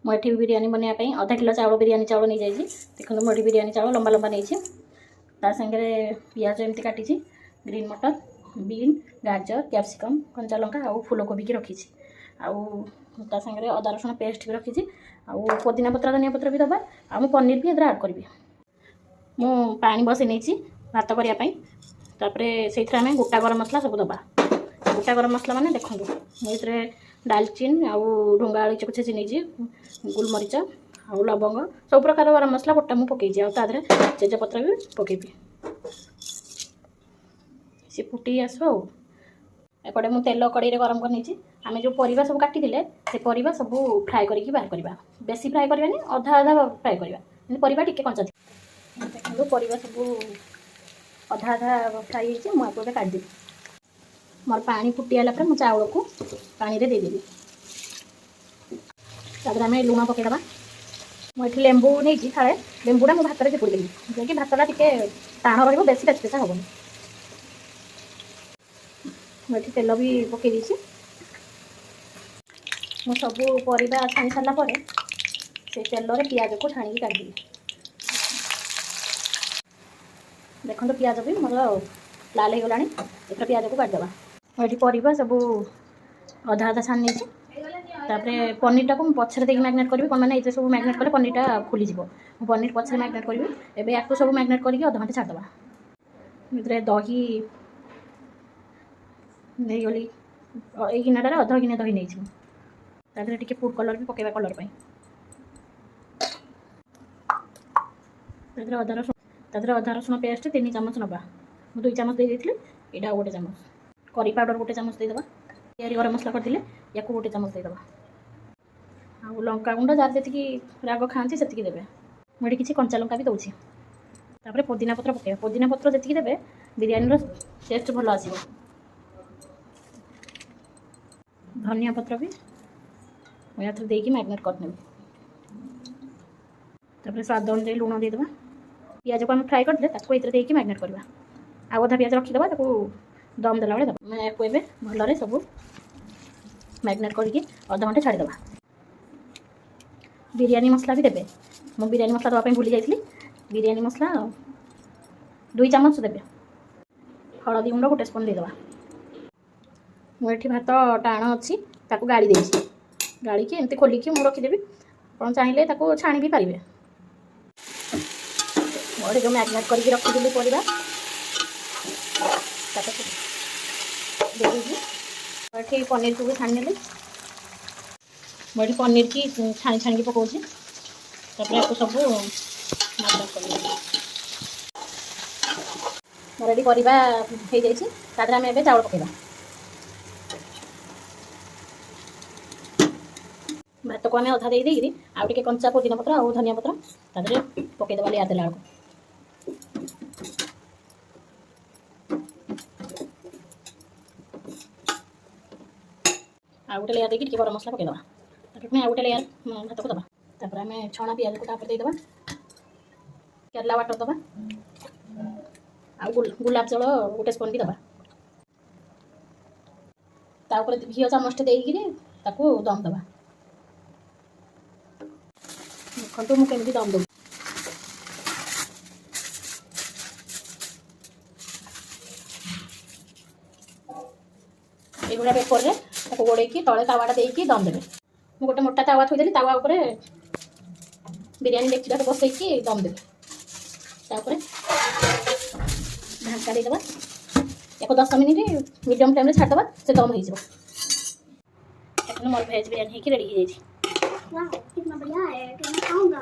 मुझे बिरियानी बनवाई आधा किलो चाउल बिरियानी चाउल नहीं जाइए देखो मुझे बिरियानी चाउल लंबा लंबा नहीं ता सागर पियाज एमती काटी ग्रीन मटर बीन गाजर कैप्सिकम कंचा लंका आउ फूलकोबी की रखी ता सागर अदा रसुण पेस्ट भी रखी आउ पुदीना पत्र धनिया पत्र भी दबा आ पनीर भी अदर आड करी मु पानी बसई नहीं भात करने से आम गोटा गरम मसला सब दबा गोटा गरम मसला मैंने देखो मुझे डालचीन आउ ढुंगा आलू चको छेची नहीं गोलमरीच आउ लवंग सब प्रकार गरम मसला गोटा मुझे पकई आदि तेजपत्र भी पकेबी सी फुटी आसो एपटे मुझे तेल कड़े गरम कर आम जो परिवा सब काटी से परिवा सब फ्राए करके बाहर करवा बेसी फ्राए करवानी अधा अधा फ्राए करवा परिवा टिके कंचा देखो परिवा सब अधा अधा फ्राए मुझे काटिदेवी मोर पानी फुटीगला पर मुझे चाउल को पानी में देदेवी तापर आम लुण पकईदबा मुझे लेंबू नहीं थाए लेंबूटा मुझे भात में चिपुड़देवी जैसे भातटा टे टाण रही बेसी पेचा हेनी मुझे तेल भी पकई देसी मु सब परिवा छाणी सारापर से तेल रे पियाज को छाणी काटिदेवी देखो पियाज भी मोर लाल हो गला एथर पियाज को काटिदेवा ये परिवा सब अधा अधा छाणी तापर पनीरटा को पछरे देकी मैग्नेट करी कौन मैंने ये सब मैग्नेट कले पनीरटा फुलीज पनीर पछरे मैग्नेट करी एवं या सब मैग्नेट करके अध घंटे छाड़देवा भर दही नहीं गली ये गिनाटार अध गिना दही नहीं टे फूड कलर भी पकेबा कलर अदा रसुण पेस्ट 3 चामच नवा 2 चामच दे देती यहाँ गोटे चामच करी पाउडर गोटे चामच देदेबा तैयारी गरम मसला करते या गोटे चामच देदेबा आ लंका गुंड जार जी राग खाती से देवे मुझे किसी कंचा लंका भी दूसरी तापर पुदीना पत्र पकड़ पुदीना पत्र जी देवे बिरियानी टेस्ट भल आस धनिया पत्र भी मुझे देकी मैग्नेट करने तापर स्वाद अनुसार लुण देदेबा पियाज को आम फ्राए करते देकी मैग्नेट करवा आ अधा पियाज रखीदे दम देला बेले मैं एवं भलरे सब मैग्नेट करके अध घंटे छाड़देवा बिरियानी मसला भी देवे मुझे बिरियानी मसला दवाई भूली जाइए बिरियानी मसला 2 चामच देवे हलदी गुंड गोटे स्पून देदेवा मुझे भात टाण अच्छी गाड़ी देती गाड़ी की एमती खोलिकी मुझे रखीदेवी आप चाहिए छाणी भी पारे मोटे जो मैग्नेट करके रखी परिवा देखिए पनीर को भी छाणी ने मुझे पनीर की छाणी छाणी पकाऊँ तापर सब मैग्नेट कर मोर ये परिवा हो जाए आम ए चाउल पकेबा भात को आम अधा दे आउ कंचा पुदीना पत्र आउ धनिया पत्र तादे पकईदेवा लेयर देला आउ गोटे लेयर देखिए गरम मसला पकईदेवा तापर आउ गोटे लेयर भात को दबा तापर आम छणा पियाज को तापर देदेवा केरला वाटर दबा आउ गुलाब जल गोटे स्पून भी दबा तापर घी चामच देकी दम दबा देखो मुझे दम दूँ ये पेपर रे गोड़े तले तावाटा देकी दम देवे मुझे गोटे मोटा तावा थोड़ी तावा बिरियानी देखा बसैकी दम देवे ढांका देदेवा एक 10 मिनिट मीडियम फ्लेम छाड़देवा से दम हो मोर भेज बिरियानी रेडी हो जाए। वाह कितना बढ़िया है, मैं खाऊंगा।